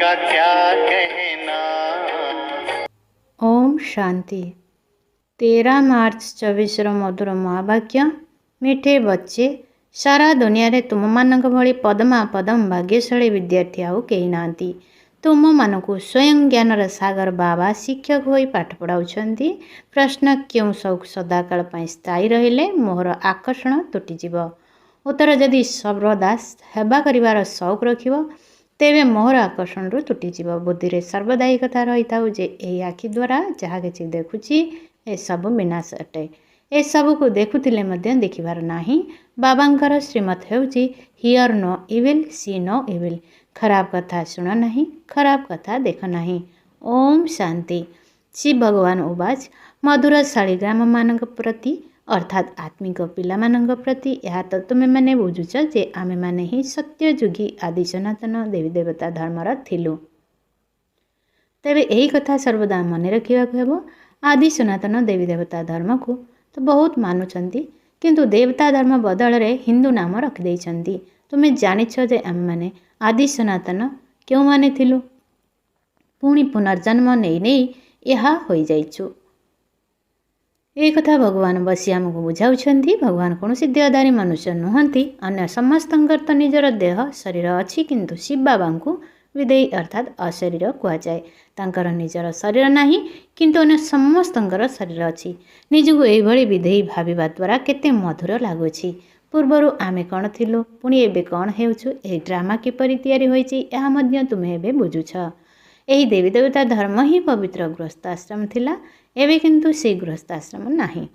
का क्या कहना। ओम शांति। 13 मार्च 24 मधुर महावाक्य। मिठे बच्चे, सारा दुनिया रे तुम मानक भली पदमा पदम भाग्यशाली विद्यार्थी आउ कही नांती। तुम मानकु स्वयं ज्ञानर सागर बाबा शिक्षक होई पाठ पढ़ाउछंती। प्रश्न क्यों शौक सदाकाल पई स्थायी रहिले मोहर आकर्षण तुटिजिब। उत्तर जदि सर्वदा हेबा करिवार शौक रखिब तेबे मोहर आकर्षण तुटिजिब। बुद्धि रे सर्वदा एक कथा रही था जे एही आखि द्वारा जहा किछि देखुछि ए सब विनाश अटे। ए सब को देखुथिले मध्य देखिबार नाही। बाबांकर श्रीमत हेउछि hear no evil see no evil. खराब कथा सुन नहीं, खराब कथा देख नहीं। ओम शांति। शिव भगवान उवाच मधुर शालिग्राम मानक प्रति अर्थात आत्मिक पिला मानक प्रति यह तो तुमे माने बुझुछ जे आमे माने ही सत्य जुगी आदि सनातन देवी देवता धर्मर थिलु। तेबे यही कथा सर्वदा मन रखा हेब। आदि सनातन देवी देवता धर्म को तो बहुत मानुछंती, किंतु देवता धर्म बदल रे हिंदू नाम रखि दैछंती। तुमे जानिछ जे आमे माने आदि सनातन क्यों माने थिलु, पुणी पुनर्जन्म नहीं नहीं यह होई जाइछु। एक कथा भगवान बसी आमको बुझाउछंती। भगवान कौन देहधारी मनुष्य नुहंती। अन्य समस्तंकर तो निजर देह शरीर अच्छी, किंतु शिव बाबा को विदेयी अर्थात अशरीर कुआଯାଏ। तांकर निजर शरीर नाही, किंतु अन्य समस्तंकर शरीर अच्छी। निजको एभली विधेयी भाविबा द्वारा केते मधुर लागुछि। पूर्वरु आमे कौन थिलु, पुणी एबे कौन हेउछु, एही ड्रामा किपरि तयारी होइछि एहा मध्य तुमे एबे बुझुछ। एही देवी देवता धर्म ही पवित्र गृहस्थाश्रम थिला, एबे किंतु से गृहस्थाश्रम नाही।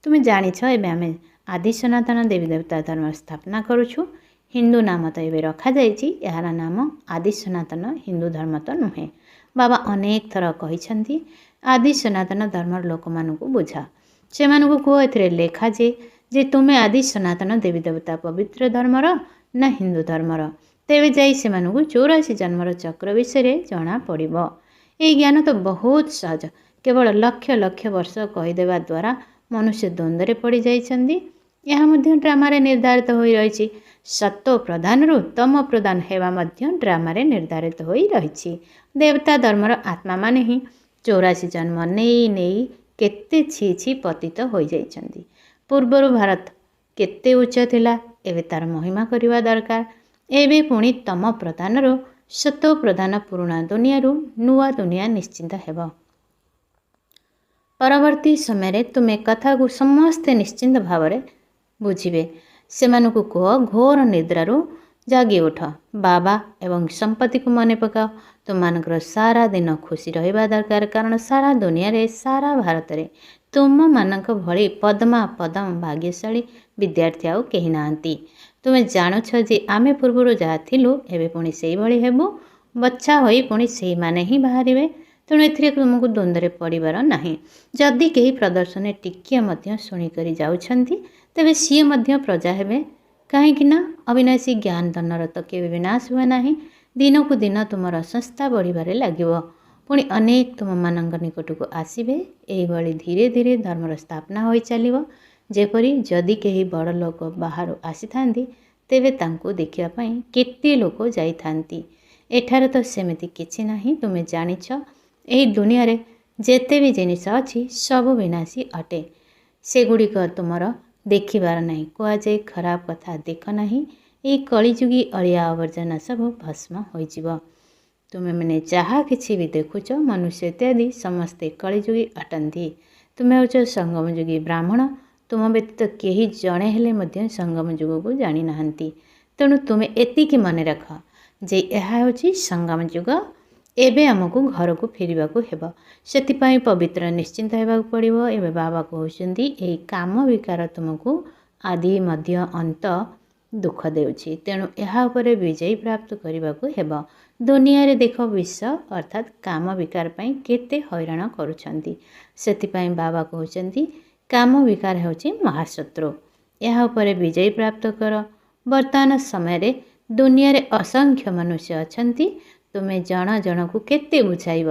तुमे जानिछ एबे आमे आदि सनातन देवी देवता धर्म स्थापना करुछु। हिंदू नाम तो एबे रखा जाइछि, यार नाम आदि सनातन हिंदू धर्म तो नुहे। बाबा अनेक थर कहिछंती आदि सनातन धर्म लोक मानकु बुझा। से मानकु को एथिरे लेखा जे तुमे आदि सनातन देवी देवता पवित्र धर्मर ना हिंदू धर्मर। तेबे जाई से मानकु 84 जन्मर चक्र विषय जना पड़िबो। ए ज्ञान तो बहुत सहज, केवल लक्ष लक्ष वर्ष कहीदेवा द्वारा मनुष्य द्वंद्व पड़ जाइछंती। यह मध्य ड्रामारे निर्धारित होई रहिछि। सत्व प्रधान रु तम प्रधान हेवा मध्य ड्रामारे निर्धारित होई रहिछि। देवता धर्मर आत्मा माने ही 84 जन्म नेई नेई केते छी छी पतित होई जाइछंती। पूर्वरु भारत केते उच्च थिला, एबे तार महिमा करिवा दरकार। एबे पुणी तम प्रधान रु सत्व प्रधान पुराणा दुनिया रु नुआ दुनिया निश्चिंत हेबो। परवर्ती समय तुमे कथा को समस्ते निश्चिंत भाव बुझिबे। सेमानकु कह घोर निद्रारू जागी उठ, बाबा एवं संपत्ति को मने पकाओ। तुमମାନଙ୍କର सारा दिन खुशी रहिबा दरकार, कारण सारा दुनिया रे सारा भारत रे तुम मानक भली पद्मा पदम भाग्यशाली विद्यार्थी आउ कही नांती। तुमे जानुछ जे आमे पूर्वरु जहा थिलु एबे पुणी सेही भली हेबु। बच्चा होई पुणी सेही माने ही बाहरिबे। तेणु एथिरे तुमको द्वंद्व पड़िबार नाही। जदि केही प्रदर्शन टिकिए मध्य शुणिकरी जाउछंती तेबे सीए मध्य प्रजा हेबे, काहेकि ना अविनाशी ज्ञान धनर तो केबे विनाश हुए नाही। दिन को दिन तुमर संस्था बढ़िबारे लागिबो। पुणी अनेक तुम मानक निकटको आसिबे। एही भली धीरे धीरे धर्मर स्थापना होई चलिबो। जेपरि जदि केही बड़ लोक बाहर आसीथांती तेबे तांको देखिबा पई केते लोक जाइथांती। एठारे तो सेमिति किछि नाही। तुमे जानिछ एही दुनिया रे जेते भी जिनिस अछि सब विनाशी अटे। सेगुड़िक तुमर देखिबार नहीं। कहुए खराब कथा देख नहीं। ये कलिजुगी अलिया आवर्जना सब भस्म होइजिबो। तुमे मैंने जहा किछि भी देखुच मनुष्य इत्यादि समस्ते कलिजुगी अटंती। तुमे होच संगम जुगी ब्राह्मण। तुम व्यतीत केही जणे हेले मध्य संगम जुग को जानी नाहंती। तेणु तुमे एतिकी मने रख जे एहा होची संगम जुग। एबे आमको घर को फेरिबा को हेबो। सेतिपाई पवित्र निश्चिंत हेबाक पड़िबो। एबे बाबा कहउछंती एही काम विकार तुमको आदि मध्य अंत दुख देउछि। तेणु एहा उपरे विजय प्राप्त करबा को हेबो। दुनिया रे देख विश्व अर्थात काम विकार पई केते हैरान करूछंती। सेतिपाई बाबा कहउछंती काम विकार हेउछि महाशत्रु। एहा उपरे विजय प्राप्त कर। वर्तमान समय रे दुनिया रे असंख्य मनुष्य अछंती। तुमे जण जण को केते बुझाइब।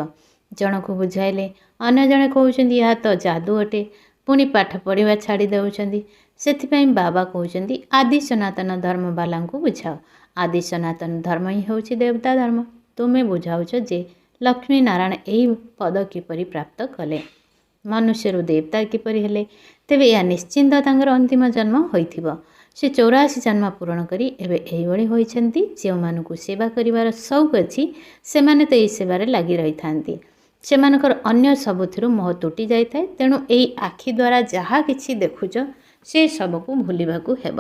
जण को बुझाइले अन्य जणे कहउछंती या तो जादू अटे, पुणी पाठ पढ़िबा छाड़ी देउछंती। सेतिपाई बाबा कहउछंती आदि सनातन धर्म बाला को बुझाओ। आदि सनातन धर्म ही होछि देवता धर्म। ତୁମେ ବୁଝାଉଛ ଯେ ଲକ୍ଷ୍ମୀ ନାରାୟଣ ଏହି ପଦ କିପରି ପ୍ରାପ୍ତ କଲେ, ମନୁଷ୍ୟରୁ ଦେବତା କିପରି ହେଲେ। ତେବେ ଏହା ନିଶ୍ଚିନ୍ତ ତାଙ୍କର ଅନ୍ତିମ ଜନ୍ମ ହୋଇଥିବ। ସେ 84 ଜନ୍ମ ପୂରଣ କରି ଏବେ ଏହିଭଳି ହୋଇଛନ୍ତି। ଯେଉଁମାନଙ୍କୁ ସେବା କରିବାର ସଉକ ଅଛି ସେମାନେ ତ ଏହି ସେବାରେ ଲାଗି ରହିଥାନ୍ତି। ସେମାନଙ୍କର ଅନ୍ୟ ସବୁଥିରୁ ମୋହ ତୁଟି ଯାଇଥାଏ। ତେଣୁ ଏହି ଆଖି ଦ୍ୱାରା ଯାହା କିଛି ଦେଖୁଛ ସେ ସବୁକୁ ଭୁଲିବାକୁ ହେବ।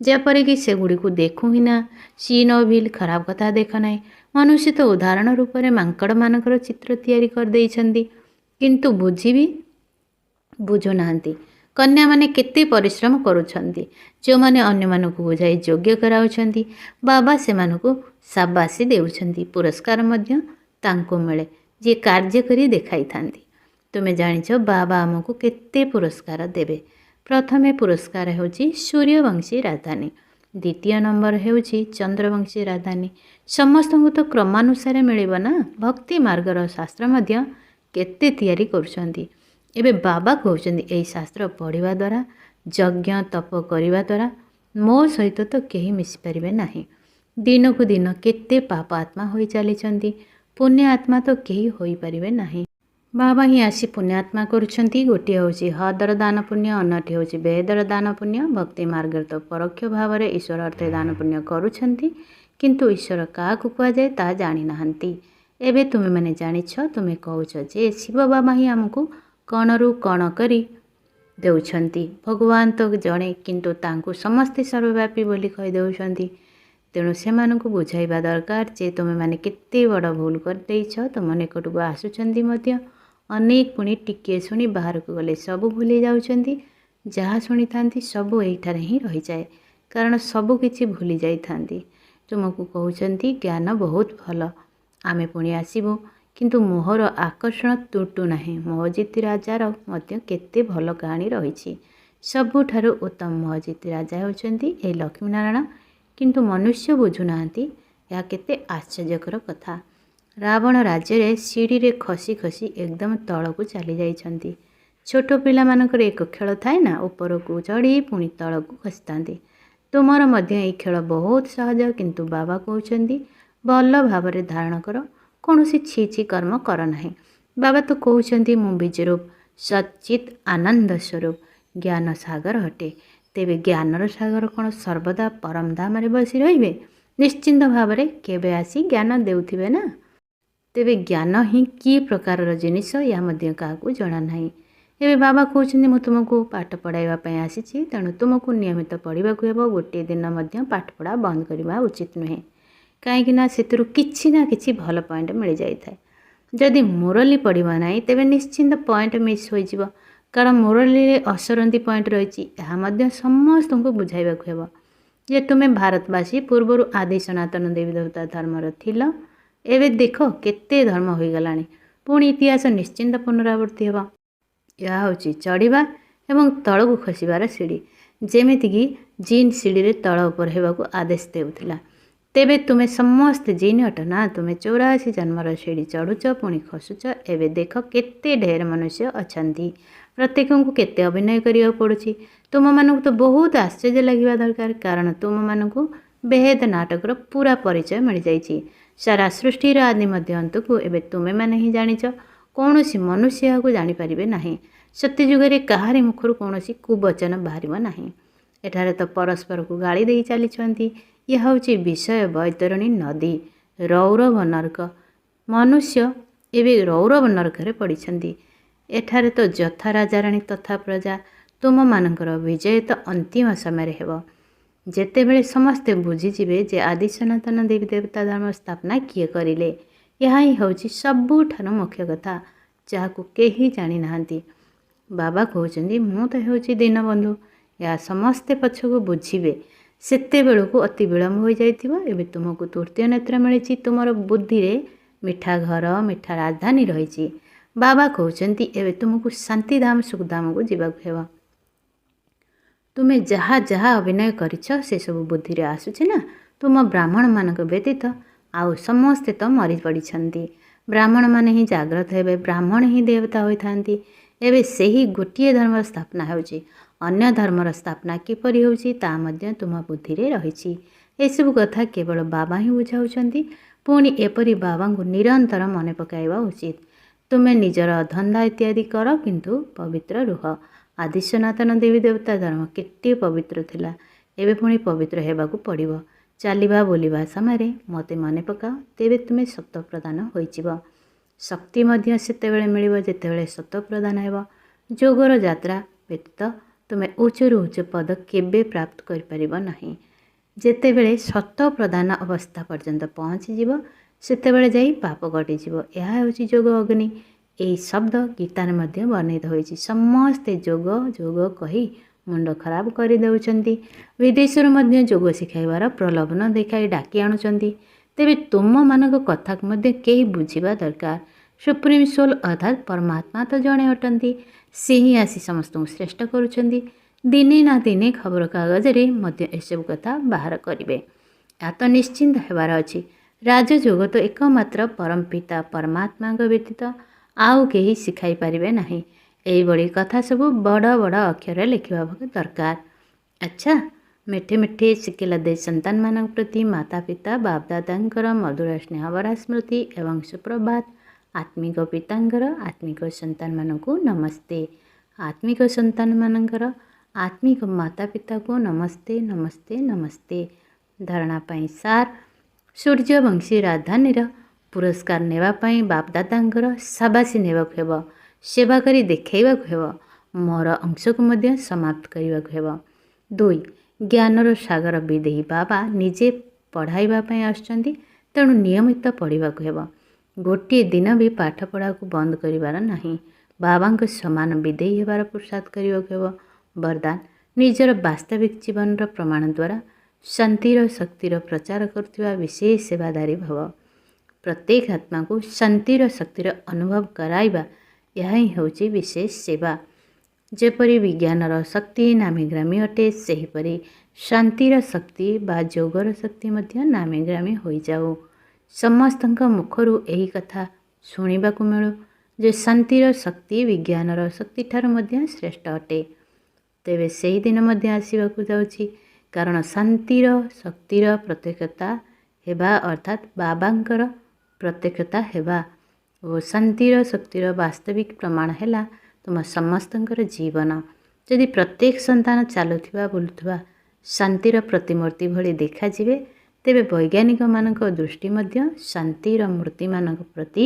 ଯେପରିକି ସେଗୁଡ଼ିକୁ ଦେଖୁ ହିଁ ନା। ସି ନ ଭିଲ୍ ଖରାପ କଥା ଦେଖ ନାହିଁ। ମନୁଷ୍ୟ ତ ଉଦାହରଣ ରୂପରେ ମାଙ୍କଡ଼ମାନଙ୍କର ଚିତ୍ର ତିଆରି କରିଦେଇଛନ୍ତି, କିନ୍ତୁ ବୁଝୁନାହାନ୍ତି କନ୍ୟାମାନେ କେତେ ପରିଶ୍ରମ କରୁଛନ୍ତି। ଯେଉଁମାନେ ଅନ୍ୟମାନଙ୍କୁ ବୁଝାଇ ଯୋଗ୍ୟ କରାଉଛନ୍ତି, ବାବା ସେମାନଙ୍କୁ ସାବାସୀ ଦେଉଛନ୍ତି। ପୁରସ୍କାର ମଧ୍ୟ ତାଙ୍କୁ ମିଳେ ଯିଏ କାର୍ଯ୍ୟ କରି ଦେଖାଇଥାନ୍ତି। ତୁମେ ଜାଣିଛ ବାବା ଆମକୁ କେତେ ପୁରସ୍କାର ଦେବେ। ପ୍ରଥମେ ପୁରସ୍କାର ହେଉଛି ସୂର୍ଯ୍ୟବଂଶୀ ରାଜଧାନୀ, ଦ୍ୱିତୀୟ ନମ୍ବର ହେଉଛି ଚନ୍ଦ୍ରବଂଶୀ ରାଜଧାନୀ। ସମସ୍ତଙ୍କୁ ତ କ୍ରମାନୁସାରେ ମିଳିବ ନା। ଭକ୍ତି ମାର୍ଗର ଶାସ୍ତ୍ର ମଧ୍ୟ କେତେ ତିଆରି କରୁଛନ୍ତି। ଏବେ ବାବା କହୁଛନ୍ତି ଏହି ଶାସ୍ତ୍ର ପଢ଼ିବା ଦ୍ୱାରା, ଯଜ୍ଞ ତପ କରିବା ଦ୍ୱାରା ମୋ ସହିତ ତ କେହି ମିଶିପାରିବେ ନାହିଁ। ଦିନକୁ ଦିନ କେତେ ପାପ ଆତ୍ମା ହୋଇ ଚାଲିଛନ୍ତି, ପୁଣ୍ୟ ଆତ୍ମା ତ କେହି ହୋଇପାରିବେ ନାହିଁ। ବାବା ହିଁ ଆସି ପୁଣ୍ୟାତ୍ମା କରୁଛନ୍ତି। ଗୋଟିଏ ହେଉଛି ହଦର ଦାନ ପୁଣ୍ୟ, ଅନ୍ୟଟି ହେଉଛି ବେଦର ଦାନ ପୁଣ୍ୟ। ଭକ୍ତି ମାର୍ଗରେ ତ ପରୋକ୍ଷ ଭାବରେ ଈଶ୍ୱର ଅର୍ଥେ ଦାନ ପୁଣ୍ୟ କରୁଛନ୍ତି, କିନ୍ତୁ ଈଶ୍ୱର କାହାକୁ କୁହାଯାଏ ତାହା ଜାଣିନାହାନ୍ତି। ଏବେ ତୁମେମାନେ ଜାଣିଛ। ତୁମେ କହୁଛ ଯେ ଶିବ ବାବା ହିଁ ଆମକୁ କଣରୁ କଣ କରି ଦେଉଛନ୍ତି। ଭଗବାନ ତ ଜଣେ, କିନ୍ତୁ ତାଙ୍କୁ ସମସ୍ତେ ସର୍ବବ୍ୟାପୀ ବୋଲି କହିଦେଉଛନ୍ତି। ତେଣୁ ସେମାନଙ୍କୁ ବୁଝାଇବା ଦରକାର ଯେ ତୁମେମାନେ କେତେ ବଡ଼ ଭୁଲ କରିଦେଇଛ। ତୁମ ନିକଟକୁ ଆସୁଛନ୍ତି ମଧ୍ୟ ଅନେକ, ପୁଣି ଟିକିଏ ଶୁଣି ବାହାରକୁ ଗଲେ ସବୁ ଭୁଲି ଯାଉଛନ୍ତି। ଯାହା ଶୁଣିଥାନ୍ତି ସବୁ ଏଇଠାରେ ହିଁ ରହିଯାଏ, କାରଣ ସବୁ କିଛି ଭୁଲି ଯାଇଥାନ୍ତି। ତୁମକୁ କହୁଛନ୍ତି ଜ୍ଞାନ ବହୁତ ଭଲ, ଆମେ ପୁଣି ଆସିବୁ, କିନ୍ତୁ ମୋହର ଆକର୍ଷଣ ତୁଟୁ ନାହିଁ। ମୋହଜିତ୍ ରାଜାର ମଧ୍ୟ କେତେ ଭଲ କାହାଣୀ ରହିଛି। ସବୁଠାରୁ ଉତ୍ତମ ମୋହଜିତ୍ ରାଜା ହେଉଛନ୍ତି ଏହି ଲକ୍ଷ୍ମୀନାରାୟଣ, କିନ୍ତୁ ମନୁଷ୍ୟ ବୁଝୁନାହାନ୍ତି। ଏହା କେତେ ଆଶ୍ଚର୍ଯ୍ୟକର କଥା। ରାବଣ ରାଜ୍ୟରେ ସିଡ଼ିରେ ଖସି ଖସି ଏକଦମ ତଳକୁ ଚାଲି ଯାଇଛନ୍ତି। ଛୋଟ ପିଲାମାନଙ୍କର ଏକ ଖେଳ ଥାଏ ନା, ଉପରକୁ ଚଢ଼ି ପୁଣି ତଳକୁ ଖସିଥାନ୍ତି। ତୁମର ମଧ୍ୟ ଏହି ଖେଳ ବହୁତ ସହଜ, କିନ୍ତୁ ବାବା କହୁଛନ୍ତି ଭଲ ଭାବରେ ଧାରଣ କର, କୌଣସି ଛି କର୍ମ କର ନାହିଁ। ବାବା ତ କହୁଛନ୍ତି ମୁଁ ବିଜରୂପ ସଚ୍ଚିତ୍ ଆନନ୍ଦ ସ୍ୱରୂପ, ଜ୍ଞାନ ସାଗର ଅଟେ। ତେବେ ଜ୍ଞାନର ସାଗର କ'ଣ ସର୍ବଦା ପରମ ଧାମରେ ବସି ରହିବେ? ନିଶ୍ଚିନ୍ତ ଭାବରେ କେବେ ଆସି ଜ୍ଞାନ ଦେଉଥିବେ ନା। ତେବେ ଜ୍ଞାନ ହିଁ କି ପ୍ରକାରର ଜିନିଷ ଏହା ମଧ୍ୟ କାହାକୁ ଜଣା ନାହିଁ। ଏବେ ବାବା କହୁଛନ୍ତି ମୁଁ ତୁମକୁ ପାଠ ପଢ଼ାଇବା ପାଇଁ ଆସିଛି, ତେଣୁ ତୁମକୁ ନିୟମିତ ପଢ଼ିବାକୁ ହେବ। ଗୋଟିଏ ଦିନ ମଧ୍ୟ ପାଠପଢ଼ା ବନ୍ଦ କରିବା ଉଚିତ ନୁହେଁ, କାହିଁକି ନା ସେଥିରୁ କିଛି ନା କିଛି ଭଲ ପଏଣ୍ଟ ମିଳିଯାଇଥାଏ। ଯଦି ମୁରଲି ପଢ଼ିବ ନାହିଁ ତେବେ ନିଶ୍ଚିନ୍ତ ପଏଣ୍ଟ ମିସ୍ ହୋଇଯିବ, କାରଣ ମୁରଲିରେ ଅସରନ୍ତି ପଏଣ୍ଟ ରହିଛି। ଏହା ମଧ୍ୟ ସମସ୍ତଙ୍କୁ ବୁଝାଇବାକୁ ହେବ ଯେ ତୁମେ ଭାରତବାସୀ ପୂର୍ବରୁ ଆଦି ସନାତନ ଦେବୀ ଦେବତା ଧର୍ମର ଥିଲ। ଏବେ ଦେଖ କେତେ ଧର୍ମ ହୋଇଗଲାଣି, ପୁଣି ଇତିହାସ ନିଶ୍ଚିନ୍ତ ପୁନରାବୃତ୍ତି ହେବ। ଏହା ହେଉଛି ଚଢ଼ିବା ଏବଂ ତଳକୁ ଖସିବାର ସିଡ଼ି। ଯେମିତିକି ଜିନ୍ ସିଡ଼ିରେ ତଳ ଉପର ହେବାକୁ ଆଦେଶ ଦେଉଥିଲା। ତେବେ ତୁମେ ସମସ୍ତେ ଜିନ୍ ଅଟ ନା। ତୁମେ 84 ଜନ୍ମର ସିଡ଼ି ଚଢ଼ୁଛ ପୁଣି ଖସୁଛ। ଏବେ ଦେଖ କେତେ ଢେର ମନୁଷ୍ୟ ଅଛନ୍ତି, ପ୍ରତ୍ୟେକଙ୍କୁ କେତେ ଅଭିନୟ କରିବାକୁ ପଡ଼ୁଛି। ତୁମମାନଙ୍କୁ ତ ବହୁତ ଆଶ୍ଚର୍ଯ୍ୟ ଲାଗିବା ଦରକାର, କାରଣ ତୁମମାନଙ୍କୁ ବେହେଦ ନାଟକର ପୁରା ପରିଚୟ ମିଳିଯାଇଛି। ସାରା ସୃଷ୍ଟିର ଆଦି ମଧ୍ୟ ଅନ୍ତକୁ ଏବେ ତୁମେମାନେ ହିଁ ଜାଣିଛ। କୌଣସି ମନୁଷ୍ୟ ଏହାକୁ ଜାଣିପାରିବେ ନାହିଁ। ସତ୍ୟଯୁଗରେ କାହାରି ମୁଖରୁ କୌଣସି କୁବଚନ ବାହାରିବ ନାହିଁ। ଏଠାରେ ତ ପରସ୍ପରକୁ ଗାଳି ଦେଇ ଚାଲିଛନ୍ତି। ଏହା ହେଉଛି ବିଷୟ ବୈତରଣୀ ନଦୀ, ରୌରବ ନର୍କ। ମନୁଷ୍ୟ ଏବେ ରୌରବ ନର୍କରେ ପଡ଼ିଛନ୍ତି। ଏଠାରେ ତ ଯଥା ରାଜାରାଣୀ ତଥା ପ୍ରଜା। ତୁମମାନଙ୍କର ବିଜୟ ତ ଅନ୍ତିମ ସମୟରେ ହେବ, ଯେତେବେଳେ ସମସ୍ତେ ବୁଝିଯିବେ ଯେ ଆଦି ସନାତନ ଦେବୀ ଦେବତା ଧର୍ମ ସ୍ଥାପନା କିଏ କରିଲେ। ଏହା ହିଁ ହେଉଛି ସବୁଠାରୁ ମୁଖ୍ୟ କଥା, ଯାହାକୁ କେହି ଜାଣିନାହାନ୍ତି। ବାବା କହୁଛନ୍ତି ମୁଁ ତ ହେଉଛି ଦୀନବନ୍ଧୁ। ଏହା ସମସ୍ତେ ପଛକୁ ବୁଝିବେ, ସେତେବେଳକୁ ଅତି ବିଳମ୍ବ ହୋଇଯାଇଥିବ। ଏବେ ତୁମକୁ ତୃତୀୟ ନେତ୍ର ମିଳିଛି। ତୁମର ବୁଦ୍ଧିରେ ମିଠା ଘର, ମିଠା ରାଜଧାନୀ ରହିଛି। ବାବା କହୁଛନ୍ତି ଏବେ ତୁମକୁ ଶାନ୍ତିଧାମ ସୁଖଧାମକୁ ଯିବାକୁ ହେବ। ତୁମେ ଯାହା ଯାହା ଅଭିନୟ କରିଛ ସେସବୁ ବୁଦ୍ଧିରେ ଆସୁଛି ନା। ତୁମ ବ୍ରାହ୍ମଣମାନଙ୍କ ବ୍ୟତୀତ ଆଉ ସମସ୍ତେ ତ ମରିପଡ଼ିଛନ୍ତି। ବ୍ରାହ୍ମଣମାନେ ହିଁ ଜାଗ୍ରତ ହେବେ, ବ୍ରାହ୍ମଣ ହିଁ ଦେବତା ହୋଇଥାନ୍ତି। ଏବେ ସେହି ଗୋଟିଏ ଧର୍ମର ସ୍ଥାପନା ହେଉଛି। ଅନ୍ୟ ଧର୍ମର ସ୍ଥାପନା କିପରି ହେଉଛି ତାହା ମଧ୍ୟ ତୁମ ବୁଦ୍ଧିରେ ରହିଛି। ଏସବୁ କଥା କେବଳ ବାବା ହିଁ ବୁଝାଉଛନ୍ତି। ପୁଣି ଏପରି ବାବାଙ୍କୁ ନିରନ୍ତର ମନେ ପକାଇବା ଉଚିତ। ତୁମେ ନିଜର ଧନ୍ଦା ଇତ୍ୟାଦି କର, କିନ୍ତୁ ପବିତ୍ର ରୁହ। ଆଦି ସନାତନ ଦେବୀ ଦେବତା ଧର୍ମ କେତେ ପବିତ୍ର ଥିଲା, ଏବେ ପୁଣି ପବିତ୍ର ହେବାକୁ ପଡ଼ିବ। ଚାଲିବା ବୁଲିବା ସମୟରେ ମୋତେ ମନେ ପକାଅ, ତେବେ ତୁମେ ସତ ପ୍ରଦାନ ହୋଇଯିବ। ଶକ୍ତି ମଧ୍ୟ ସେତେବେଳେ ମିଳିବ ଯେତେବେଳେ ସତ ପ୍ରଦାନ ହେବ। ଯୋଗର ଯାତ୍ରା ବ୍ୟତୀତ ତୁମେ ଉଚ୍ଚରୁ ଉଚ୍ଚ ପଦ କେବେ ପ୍ରାପ୍ତ କରିପାରିବ ନାହିଁ। ଯେତେବେଳେ ସତ ପ୍ରଦାନ ଅବସ୍ଥା ପର୍ଯ୍ୟନ୍ତ ପହଞ୍ଚିଯିବ, ସେତେବେଳେ ଯାଇ ପାପ କଟିଯିବ। ଏହା ହେଉଛି ଯୋଗ ଅଗ୍ନି। ଏହି ଶବ୍ଦ ଗୀତାରେ ମଧ୍ୟ ବର୍ଣ୍ଣିତ ହୋଇଛି। ସମସ୍ତେ ଯୋଗ ଯୋଗ କହି ମୁଣ୍ଡ ଖରାପ କରିଦେଉଛନ୍ତି। ବିଦେଶରୁ ମଧ୍ୟ ଯୋଗ ଶିଖାଇବାର ପ୍ରଲୋଭନ ଦେଖାଇ ଡାକି ଆଣୁଛନ୍ତି। ତେବେ ତୁମମାନଙ୍କ କଥାକୁ ମଧ୍ୟ କେହି ବୁଝିବା ଦରକାର। ସୁପ୍ରିମ୍ ସୋଲ୍ ଅର୍ଥାତ୍ ପରମାତ୍ମା ତ ଜଣେ ଅଟନ୍ତି। ସେ ହିଁ ଆସି ସମସ୍ତଙ୍କୁ ଶ୍ରେଷ୍ଠ କରୁଛନ୍ତି। ଦିନେ ନା ଦିନେ ଖବରକାଗଜରେ ମଧ୍ୟ ଏସବୁ କଥା ବାହାର କରିବେ। ଏହା ତ ନିଶ୍ଚିନ୍ତ ହେବାର ଅଛି। ରାଜଯୋଗ ତ ଏକମାତ୍ର ପରମପିତା ପରମାତ୍ମାଙ୍କ ବ୍ୟତୀତ ଆଉ କେହି ଶିଖାଇ ପାରିବେ ନାହିଁ। ଏହିଭଳି କଥା ସବୁ ବଡ଼ ବଡ଼ ଅକ୍ଷରରେ ଲେଖିବା ଦରକାର। ଆଚ୍ଛା, ମିଠେ ମିଠେ ଶିଖିଲା ଦେ ସନ୍ତାନମାନଙ୍କ ପ୍ରତି ମାତା ପିତା ବାପଦାଦାଙ୍କର ମଧୁର ସ୍ନେହଭରା ସ୍ମୃତି ଏବଂ ସୁପ୍ରଭାତ। ଆତ୍ମିକ ପିତାଙ୍କର ଆତ୍ମିକ ସନ୍ତାନମାନଙ୍କୁ ନମସ୍ତେ। ଆତ୍ମିକ ସନ୍ତାନମାନଙ୍କର ଆତ୍ମିକ ମାତା ପିତାକୁ ନମସ୍ତେ ନମସ୍ତେ ନମସ୍ତେ। ଧାରଣା ପାଇଁ ସାର୍, ସୂର୍ଯ୍ୟବଂଶୀ ରାଜଧାନୀର ପୁରସ୍କାର ନେବା ପାଇଁ ବାପଦାଦାଙ୍କର ସାବାସୀ ନେବାକୁ ହେବ। ସେବା କରି ଦେଖାଇବାକୁ ହେବ। ମୋର ଅଂଶକୁ ମଧ୍ୟ ସମାପ୍ତ କରିବାକୁ ହେବ। 2. ଜ୍ଞାନର ସାଗର ବିଦେହୀ ବାବା ନିଜେ ପଢ଼ାଇବା ପାଇଁ ଆସୁଛନ୍ତି, ତେଣୁ ନିୟମିତ ପଢ଼ିବାକୁ ହେବ। ଗୋଟିଏ ଦିନ ବି ପାଠ ପଢ଼ାକୁ ବନ୍ଦ କରିବାର ନାହିଁ। ବାବାଙ୍କ ସମାନ ବିଦେହୀ ହେବାର ପୁରୁଷାର୍ଥ କରିବାକୁ ହେବ। ବରଦାନ, ନିଜର ବାସ୍ତବିକ ଜୀବନର ପ୍ରମାଣ ଦ୍ୱାରା ଶାନ୍ତିର ଶକ୍ତିର ପ୍ରଚାର କରୁଥିବା ବିଶେଷ ସେବାଧାରୀ ଭବ। ପ୍ରତ୍ୟେକ ଆତ୍ମାକୁ ଶାନ୍ତିର ଶକ୍ତିର ଅନୁଭବ କରାଇବା, ଏହା ହିଁ ହେଉଛି ବିଶେଷ ସେବା। ଯେପରି ବିଜ୍ଞାନର ଶକ୍ତି ନାମୀଗ୍ରାମୀ ଅଟେ, ସେହିପରି ଶାନ୍ତିର ଶକ୍ତି ବା ଯୋଗର ଶକ୍ତି ମଧ୍ୟ ନାମୀଗ୍ରାମୀ ହୋଇଯାଉ। ସମସ୍ତଙ୍କ ମୁଖରୁ ଏହି କଥା ଶୁଣିବାକୁ ମିଳୁ ଯେ ଶାନ୍ତିର ଶକ୍ତି ବିଜ୍ଞାନର ଶକ୍ତିଠାରୁ ମଧ୍ୟ ଶ୍ରେଷ୍ଠ ଅଟେ। ତେବେ ସେହି ଦିନ ମଧ୍ୟ ଆସିବାକୁ ଯାଉଛି, କାରଣ ଶାନ୍ତିର ଶକ୍ତିର ପ୍ରତ୍ୟକ୍ଷତା ହେବା ଅର୍ଥାତ୍ ବାବାଙ୍କର ପ୍ରତ୍ୟକ୍ଷତା ହେବା ଓ ଶାନ୍ତିର ଶକ୍ତିର ବାସ୍ତବିକ ପ୍ରମାଣ ହେଲା ତୁମ ସମସ୍ତଙ୍କର ଜୀବନ। ଯଦି ପ୍ରତ୍ୟେକ ସନ୍ତାନ ଚାଲୁଥିବା ବୁଲୁଥିବା ଶାନ୍ତିର ପ୍ରତିମୂର୍ତ୍ତି ଭଳି ଦେଖାଯିବେ, ତେବେ ବୈଜ୍ଞାନିକମାନଙ୍କ ଦୃଷ୍ଟି ମଧ୍ୟ ଶାନ୍ତିର ମୂର୍ତ୍ତିମାନଙ୍କ ପ୍ରତି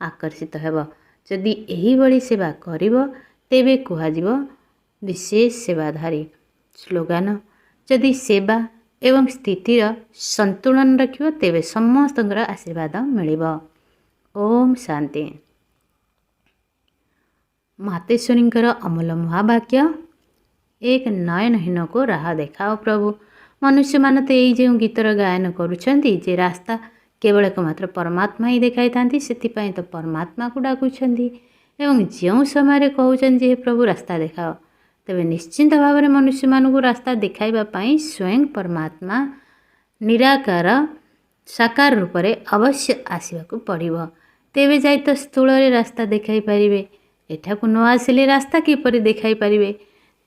ଆକର୍ଷିତ ହେବ। ଯଦି ଏହିଭଳି ସେବା କରିବ, ତେବେ କୁହାଯିବ ବିଶେଷ ସେବାଧାରୀ। ସ୍ଲୋଗାନ, ଯଦି ସେବା ଏବଂ ସ୍ଥିତିର ସନ୍ତୁଳନ ରଖିବ, ତେବେ ସମସ୍ତଙ୍କର ଆଶୀର୍ବାଦ ମିଳିବ। ଓମ୍ ଶାନ୍ତି। ମାତେଶ୍ୱରୀଙ୍କର ଅମୂଲ୍ୟ ମହାବାକ୍ୟ। 1. ନୟନହୀନକୁ ରାହ ଦେଖାଅ ପ୍ରଭୁ। ମନୁଷ୍ୟମାନେ ତ ଏଇ ଯେଉଁ ଗୀତର ଗାୟନ କରୁଛନ୍ତି ଯେ ରାସ୍ତା କେବଳ ଏକମାତ୍ର ପରମାତ୍ମା ହିଁ ଦେଖାଇଥାନ୍ତି, ସେଥିପାଇଁ ତ ପରମାତ୍ମାକୁ ଡାକୁଛନ୍ତି ଏବଂ ଯେଉଁ ସମୟରେ କହୁଛନ୍ତି ଯେ ପ୍ରଭୁ ରାସ୍ତା ଦେଖାଅ, ତେବେ ନିଶ୍ଚିନ୍ତ ଭାବରେ ମନୁଷ୍ୟମାନଙ୍କୁ ରାସ୍ତା ଦେଖାଇବା ପାଇଁ ସ୍ୱୟଂ ପରମାତ୍ମା ନିରାକାର ସାକାର ରୂପରେ ଅବଶ୍ୟ ଆସିବାକୁ ପଡ଼ିବ। ତେବେ ଯାଇ ତ ସ୍ଥୂଳରେ ରାସ୍ତା ଦେଖାଇ ପାରିବେ। ଏଠାକୁ ନ ଆସିଲେ ରାସ୍ତା କିପରି ଦେଖାଇ ପାରିବେ?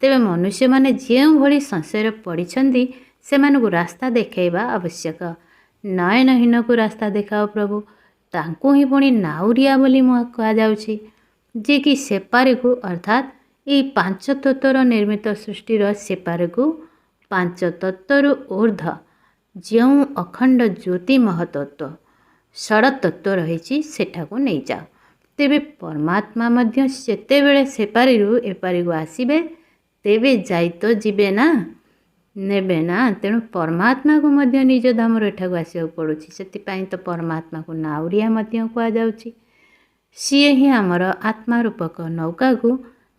ତେବେ ମନୁଷ୍ୟମାନେ ଯେଉଁଭଳି ସଂଶୟରେ ପଡ଼ିଛନ୍ତି, ସେମାନଙ୍କୁ ରାସ୍ତା ଦେଖାଇବା ଆବଶ୍ୟକ। ନୟନହୀନକୁ ରାସ୍ତା ଦେଖାଅ ପ୍ରଭୁ। ତାଙ୍କୁ ହିଁ ପୁଣି ନାଉରିଆ ବୋଲି କୁହାଯାଉଛି, ଯେ କି ସେପାରିକୁ ଅର୍ଥାତ୍ ଏହି ପାଞ୍ଚ ତତ୍ତ୍ୱର ନିର୍ମିତ ସୃଷ୍ଟିର ସେପାରିକୁ ପାଞ୍ଚ ତତ୍ତ୍ୱରୁ ଊର୍ଦ୍ଧ୍ୱ ଯେଉଁ ଅଖଣ୍ଡ ଜ୍ୟୋତି ମହତତ୍ତ୍ୱ ଷଡ଼ତତ୍ତ୍ୱ ରହିଛି, ସେଠାକୁ ନେଇଯାଅ। ତେବେ ପରମାତ୍ମା ମଧ୍ୟ ଯେତେବେଳେ ସେପାରିରୁ ଏପାରିକୁ ଆସିବେ, ତେବେ ଯାଇ ତ ଯିବେ ନା, ନେବେ ନା। ତେଣୁ ପରମାତ୍ମାକୁ ମଧ୍ୟ ନିଜ ଧାମରୁ ଏଠାକୁ ଆସିବାକୁ ପଡ଼ୁଛି। ସେଥିପାଇଁ ତ ପରମାତ୍ମାକୁ ନାଉରିଆ ମଧ୍ୟ କୁହାଯାଉଛି। ସିଏ ହିଁ ଆମର ଆତ୍ମା ରୂପକ ନୌକାକୁ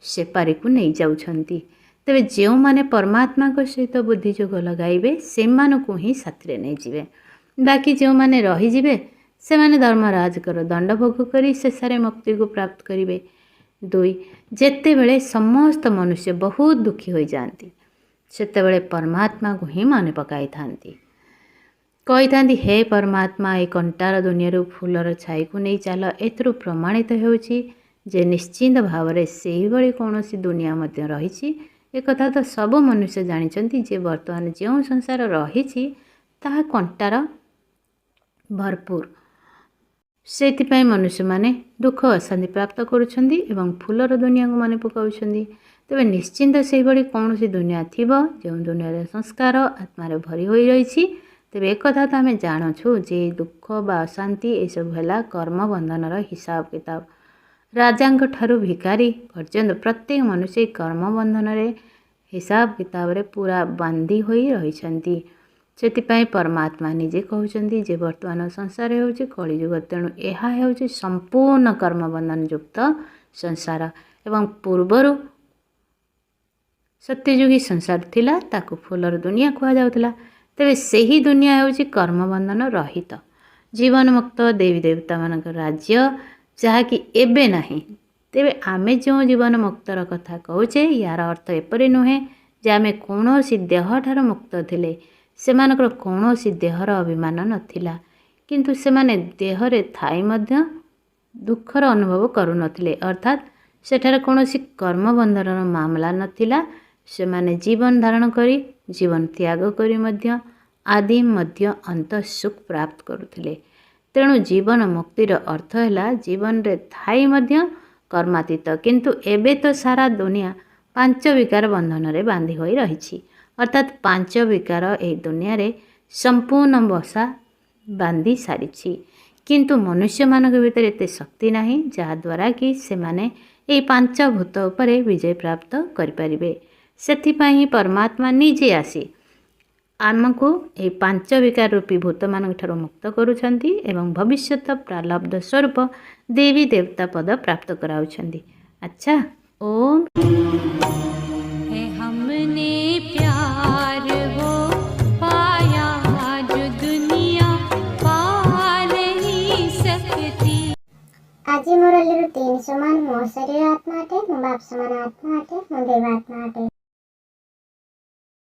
ସେପାରିକୁ ନେଇଯାଉଛନ୍ତି। ତେବେ ଯେଉଁମାନେ ପରମାତ୍ମାଙ୍କ ସହିତ ବୁଦ୍ଧିଯୋଗ ଲଗାଇବେ, ସେମାନଙ୍କୁ ହିଁ ସାଥିରେ ନେଇଯିବେ। ବାକି ଯେଉଁମାନେ ରହିଯିବେ, ସେମାନେ ଧର୍ମରାଜଙ୍କର ଦଣ୍ଡ ଭୋଗ କରି ଶେଷରେ ମୁକ୍ତିକୁ ପ୍ରାପ୍ତ କରିବେ। 2. ଯେତେବେଳେ ସମସ୍ତ ମନୁଷ୍ୟ ବହୁତ ଦୁଃଖୀ ହୋଇଯାଆନ୍ତି, ସେତେବେଳେ ପରମାତ୍ମାକୁ ହିଁ ମନେ ପକାଇଥାନ୍ତି। କହିଥାନ୍ତି, ହେ ପରମାତ୍ମା, ଏ କଣ୍ଟାର ଦୁନିଆରୁ ଫୁଲର ଛାଇକୁ ନେଇ ଚାଲ। ଏଥିରୁ ପ୍ରମାଣିତ ହେଉଛି ଯେ ନିଶ୍ଚିନ୍ତ ଭାବରେ ସେହିଭଳି କୌଣସି ଦୁନିଆ ମଧ୍ୟ ରହିଛି। ଏକଥା ତ ସବୁ ମନୁଷ୍ୟ ଜାଣିଛନ୍ତି ଯେ ବର୍ତ୍ତମାନ ଯେଉଁ ସଂସାର ରହିଛି, ତାହା କଣ୍ଟାର भरपूर से मनुष्य माने दुख अशांति प्राप्त करुछंदी एवं फूलर दुनिया को मन पकाउछंदी। तेबे निश्चिंत से भली कौन सी दुनिया थिबो जो दुनिया संस्कार आत्मार भरी होई रही। तेबे एक कथा तो आम जानुछु जे दुख बा अशांति ये सब है कर्म बंधनर हिसाब किताब। राजांक ठारू भिकारी पर्यंत प्रत्येक मनुष्य कर्म बंधन हिसाब किताब रे पूरा बांधी होई रहिछंती। सेतिपाई परमात्मा निजे कहउछंती जे वर्तमान संसार हेउछि कलियुग, तेणु एहा हेउछि संपूर्ण कर्म बंधन युक्त संसार एवं पूर्वरु सत्ययुगी संसार थिला ताकू फूलर दुनिया कहा जाउथला। तेबे सेही दुनिया हेउछि कर्म बंधन रहित जीवन मुक्त देवी देवता मानक राज्य जहाँकि एबे नाही। तेबे आमे जो जीवन मुक्तर कथा कहूचे यार अर्थ एपरि नुहे जे आमे कौनसी देह ठार मुक्त थिले, सेमानकर कौनसी देहर अभिमान नथिला, किंतु सेमाने देहरे थाई मध्य दुखर अनुभव करू नथिले, अर्थात सेठार कौनसी कर्म बंधनर मामला नथिला। सेमाने जीवन धारण करी जीवन त्याग करी मध्य आदि मध्य अंत सुख प्राप्त करुथिले। तेणु जीवन मुक्तिर अर्थ है जीवन रे थाई मध्य कर्मातीत, किंतु एबे तो सारा दुनिया पांच विकार बंधन रे बांधी होई रहिछि, अर्थात पांच विकार ए दुनिया रे संपूर्ण बसा बांधी सारिछि। किंतु मनुष्य मानक भितर एते शक्ति नाही जहा द्वारा कि से माने ए पांच भूत उपरे विजय प्राप्त करि परिबे। सेथिपाई परमात्मा निजे आसी आमको ए पांच विकार रूपी भूत मानक ठारो मुक्त करुछंती एवं भविष्यत प्रारब्ध स्वरूप देवी देवता पद प्राप्त कराउछंती। अच्छा, ओम है हमने प्यार वो पाया जो दुनिया पा नहीं सकती। आज मोर 3 समान मो शरीर आत्मा अटे, मो बाप समान आत्मा अटे, मो देव आत्मा अटे।